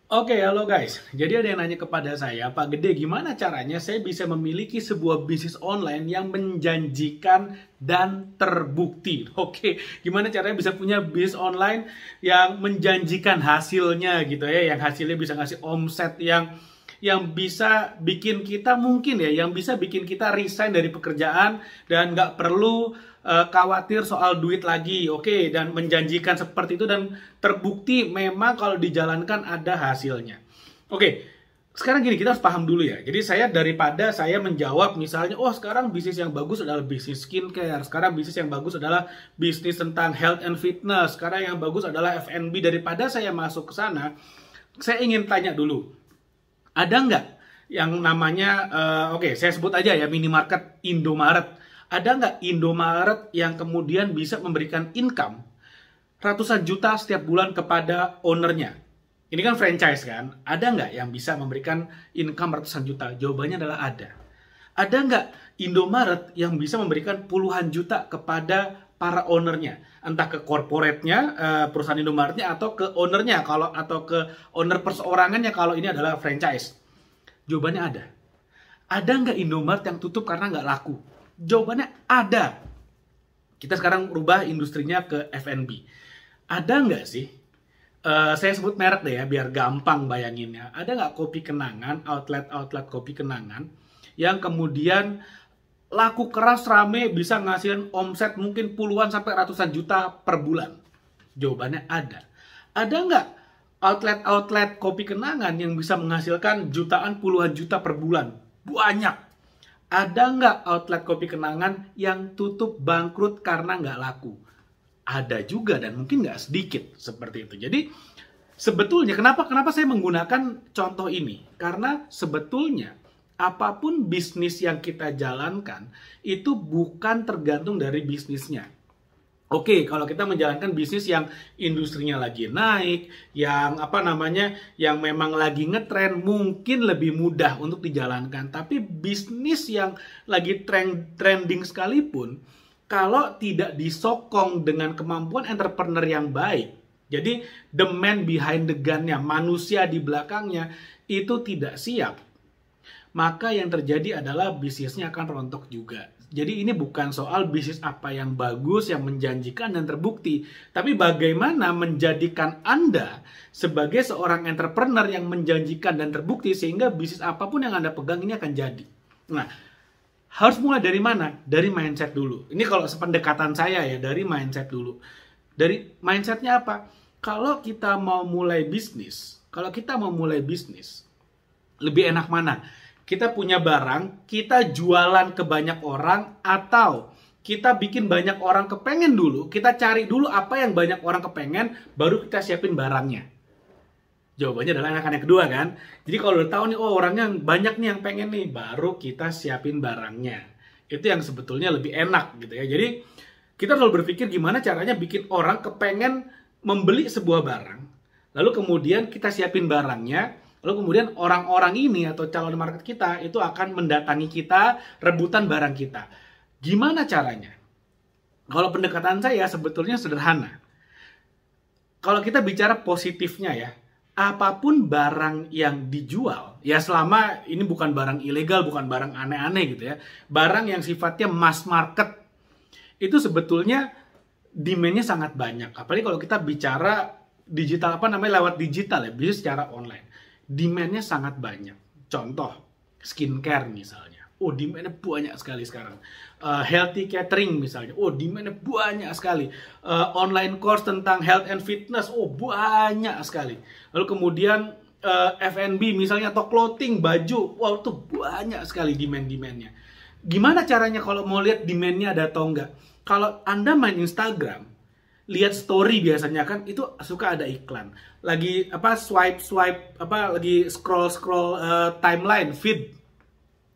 Oke, halo guys. Jadi ada yang nanya kepada saya, Pak Gede, gimana caranya saya bisa memiliki sebuah bisnis online yang menjanjikan dan terbukti? Oke, gimana caranya bisa punya bisnis online yang menjanjikan hasilnya gitu ya, yang hasilnya bisa ngasih omset yang bisa bikin kita mungkin ya, yang bisa bikin kita resign dari pekerjaan dan nggak perlu khawatir soal duit lagi, oke, dan menjanjikan seperti itu dan terbukti memang kalau dijalankan ada hasilnya. Oke, sekarang gini, kita harus paham dulu ya. Jadi daripada saya menjawab misalnya, oh sekarang bisnis yang bagus adalah bisnis skincare, sekarang bisnis yang bagus adalah bisnis tentang health and fitness, sekarang yang bagus adalah F&B, daripada saya masuk ke sana, saya ingin tanya dulu, ada nggak yang namanya, oke, saya sebut aja ya, minimarket Indomaret. Ada nggak Indomaret yang kemudian bisa memberikan income ratusan juta setiap bulan kepada ownernya? Ini kan franchise kan? Ada nggak yang bisa memberikan income ratusan juta? Jawabannya adalah ada. Ada nggak Indomaret yang bisa memberikan puluhan juta kepada para ownernya? Entah ke corporate-nya, perusahaan Indomaretnya, atau ke ownernya, atau ke owner perseorangannya kalau ini adalah franchise. Jawabannya ada. Ada nggak Indomaret yang tutup karena nggak laku? Jawabannya ada. Kita sekarang rubah industrinya ke F&B. Ada nggak sih? Saya sebut merek deh ya, biar gampang bayanginnya. Ada nggak kopi kenangan, outlet kopi kenangan, yang kemudian laku keras, rame, bisa ngasihin omset mungkin puluhan sampai ratusan juta per bulan? Jawabannya ada. Ada nggak outlet kopi kenangan yang bisa menghasilkan jutaan, puluhan juta per bulan? Banyak. Ada nggak outlet kopi kenangan yang tutup bangkrut karena nggak laku? Ada juga, dan mungkin nggak sedikit seperti itu. Jadi sebetulnya kenapa saya menggunakan contoh ini? Karena sebetulnya apapun bisnis yang kita jalankan itu bukan tergantung dari bisnisnya. Oke, kalau kita menjalankan bisnis yang industrinya lagi naik, yang yang memang lagi ngetren, mungkin lebih mudah untuk dijalankan. Tapi bisnis yang lagi trending sekalipun, kalau tidak disokong dengan kemampuan entrepreneur yang baik, jadi the man behind the gun-nya, manusia di belakangnya, itu tidak siap, maka yang terjadi adalah bisnisnya akan rontok juga. Jadi ini bukan soal bisnis apa yang bagus, yang menjanjikan dan terbukti, tapi bagaimana menjadikan Anda sebagai seorang entrepreneur yang menjanjikan dan terbukti sehingga bisnis apapun yang Anda pegang ini akan jadi. Nah, harus mulai dari mana? Dari mindset dulu. Ini kalau sependekatan saya ya, dari mindset dulu. Dari mindsetnya apa? Kalau kita mau mulai bisnis, lebih enak mana? Kita punya barang, kita jualan ke banyak orang, atau kita bikin banyak orang kepengen dulu, kita cari dulu apa yang banyak orang kepengen, baru kita siapin barangnya. Jawabannya adalah enakan yang kedua kan. Jadi kalau udah tahu nih, oh orangnya banyak nih yang pengen nih, baru kita siapin barangnya. Itu yang sebetulnya lebih enak gitu ya. Jadi kita selalu berpikir gimana caranya bikin orang kepengen membeli sebuah barang, lalu kemudian kita siapin barangnya. Lalu kemudian orang-orang ini atau calon market kita itu akan mendatangi kita, rebutan barang kita. Gimana caranya? Kalau pendekatan saya sebetulnya sederhana. Kalau kita bicara positifnya ya, apapun barang yang dijual, ya selama ini bukan barang ilegal, bukan barang aneh-aneh gitu ya, barang yang sifatnya mass market, itu sebetulnya demand-nya sangat banyak. Apalagi kalau kita bicara digital, lewat digital ya, bisnis secara online. Demand-nya sangat banyak. Contoh, skincare misalnya. Oh, demand-nya banyak sekali sekarang. Healthy catering misalnya. Oh, demand-nya banyak sekali. Online course tentang health and fitness. Oh, banyak sekali. Lalu kemudian F&B misalnya, atau clothing, baju. Wow, itu banyak sekali demand-demand-nya. Gimana caranya kalau mau lihat demand-nya ada atau enggak? Kalau Anda main Instagram, lihat story biasanya kan itu suka ada iklan. Lagi swipe lagi scroll timeline feed.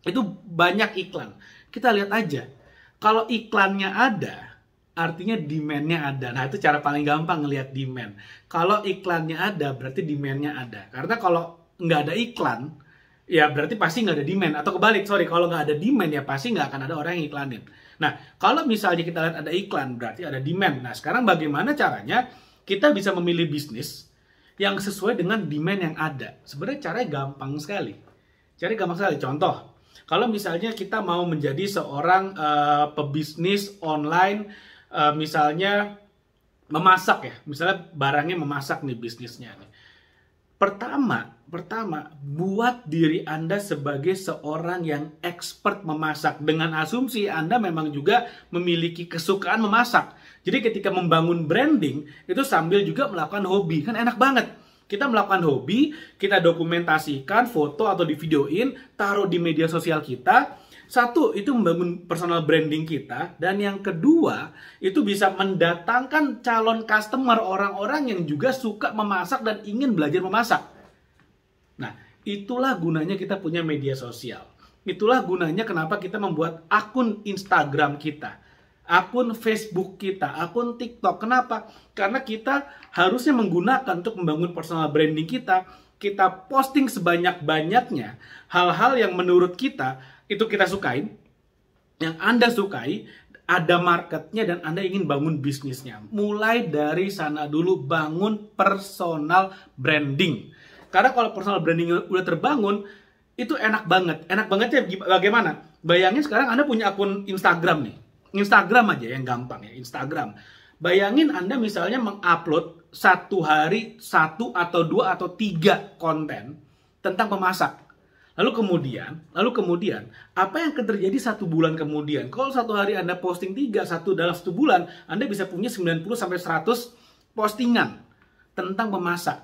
Itu banyak iklan. Kita lihat aja. Kalau iklannya ada, artinya demand-nya ada. Nah, itu cara paling gampang ngelihat demand. Kalau iklannya ada, berarti demand-nya ada. Karena kalau nggak ada iklan, ya berarti pasti nggak ada demand. Atau kebalik, kalau nggak ada demand ya pasti nggak akan ada orang yang iklanin. Nah, kalau misalnya kita lihat ada iklan, berarti ada demand. Nah, sekarang bagaimana caranya kita bisa memilih bisnis yang sesuai dengan demand yang ada. Sebenarnya caranya gampang sekali. Contoh, kalau misalnya kita mau menjadi seorang pebisnis online, misalnya memasak ya, misalnya barangnya memasak nih bisnisnya nih. Pertama, buat diri Anda sebagai seorang yang expert memasak. Dengan asumsi Anda memang juga memiliki kesukaan memasak. Jadi ketika membangun branding, itu sambil juga melakukan hobi. Kan enak banget. Kita melakukan hobi, kita dokumentasikan, foto atau di videoin, taruh di media sosial kita. Satu, itu membangun personal branding kita. Dan yang kedua, itu bisa mendatangkan calon customer, orang-orang yang juga suka memasak dan ingin belajar memasak. Nah, itulah gunanya kita punya media sosial. Itulah gunanya kenapa kita membuat akun Instagram kita, akun Facebook kita, akun TikTok. Kenapa? Karena kita harusnya menggunakan untuk membangun personal branding kita. Kita posting sebanyak-banyaknya hal-hal yang menurut kita itu kita sukain, yang Anda sukai, ada marketnya dan Anda ingin bangun bisnisnya. Mulai dari sana dulu, bangun personal branding. Karena kalau personal branding udah terbangun, itu enak banget. Enak bangetnya bagaimana? Bayangin sekarang Anda punya akun Instagram nih. Instagram aja yang gampang ya, Instagram. Bayangin Anda misalnya mengupload satu hari 1 atau 2 atau 3 konten tentang memasak. Lalu kemudian, apa yang akan terjadi 1 bulan kemudian? Kalau satu hari Anda posting 3, dalam 1 bulan, Anda bisa punya 90-100 postingan tentang memasak.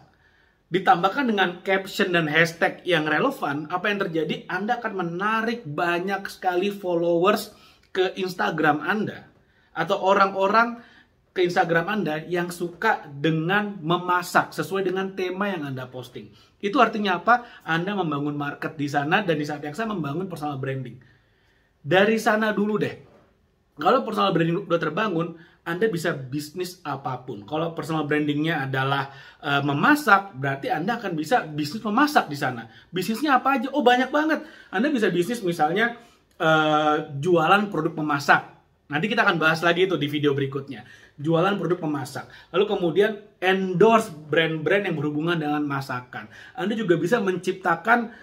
Ditambahkan dengan caption dan hashtag yang relevan, apa yang terjadi? Anda akan menarik banyak sekali followers ke Instagram Anda. Atau orang-orang ke Instagram Anda yang suka dengan memasak sesuai dengan tema yang Anda posting. Itu artinya apa? Anda membangun market di sana dan di saat yang sama membangun personal branding. Dari sana dulu deh. Kalau personal branding udah terbangun, Anda bisa bisnis apapun. Kalau personal brandingnya adalah memasak, berarti Anda akan bisa bisnis memasak di sana. Bisnisnya apa aja? Oh, banyak banget. Anda bisa bisnis misalnya jualan produk memasak. Nanti kita akan bahas lagi itu di video berikutnya. Jualan produk memasak. Lalu kemudian endorse brand-brand yang berhubungan dengan masakan. Anda juga bisa menciptakan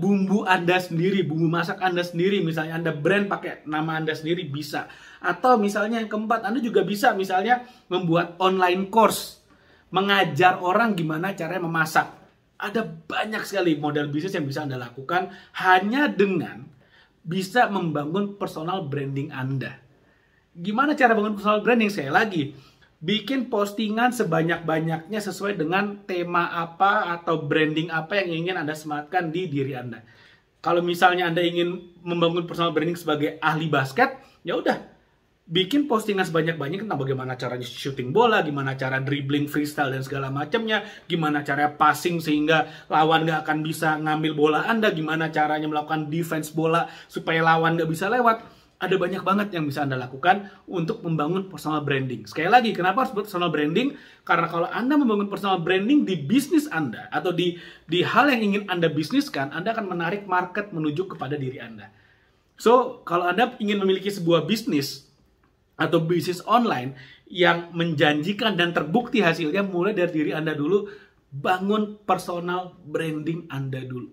bumbu Anda sendiri, bumbu masak Anda sendiri. Misalnya Anda brand pakai nama Anda sendiri bisa. Atau misalnya yang keempat, Anda juga bisa misalnya membuat online course. Mengajar orang gimana caranya memasak. Ada banyak sekali model bisnis yang bisa Anda lakukan hanya dengan bisa membangun personal branding Anda. Gimana cara bangun personal branding? Sekali lagi, bikin postingan sebanyak-banyaknya sesuai dengan tema apa atau branding apa yang ingin Anda sematkan di diri Anda. Kalau misalnya Anda ingin membangun personal branding sebagai ahli basket, ya udah, bikin postingan sebanyak-banyaknya tentang bagaimana caranya shooting bola, gimana cara dribbling, freestyle, dan segala macamnya, gimana cara passing sehingga lawan nggak akan bisa ngambil bola Anda, gimana caranya melakukan defense bola supaya lawan nggak bisa lewat. Ada banyak banget yang bisa Anda lakukan untuk membangun personal branding. Sekali lagi, kenapa harus personal branding? Karena kalau Anda membangun personal branding di bisnis Anda atau di hal yang ingin Anda bisniskan, Anda akan menarik market menuju kepada diri Anda. So, kalau Anda ingin memiliki sebuah bisnis atau bisnis online yang menjanjikan dan terbukti hasilnya, mulai dari diri Anda dulu, bangun personal branding Anda dulu.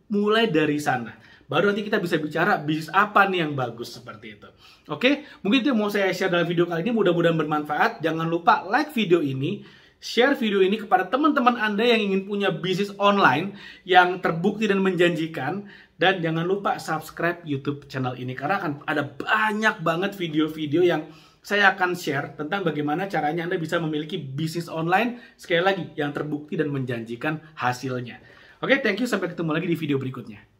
Mulai dari sana. Baru nanti kita bisa bicara bisnis apa nih yang bagus seperti itu. Oke, mungkin itu yang mau saya share dalam video kali ini. Mudah-mudahan bermanfaat. Jangan lupa like video ini, share video ini kepada teman-teman Anda yang ingin punya bisnis online yang terbukti dan menjanjikan. Dan jangan lupa subscribe YouTube channel ini karena akan ada banyak banget video-video yang saya akan share tentang bagaimana caranya Anda bisa memiliki bisnis online sekali lagi yang terbukti dan menjanjikan hasilnya. Oke, thank you. Sampai ketemu lagi di video berikutnya.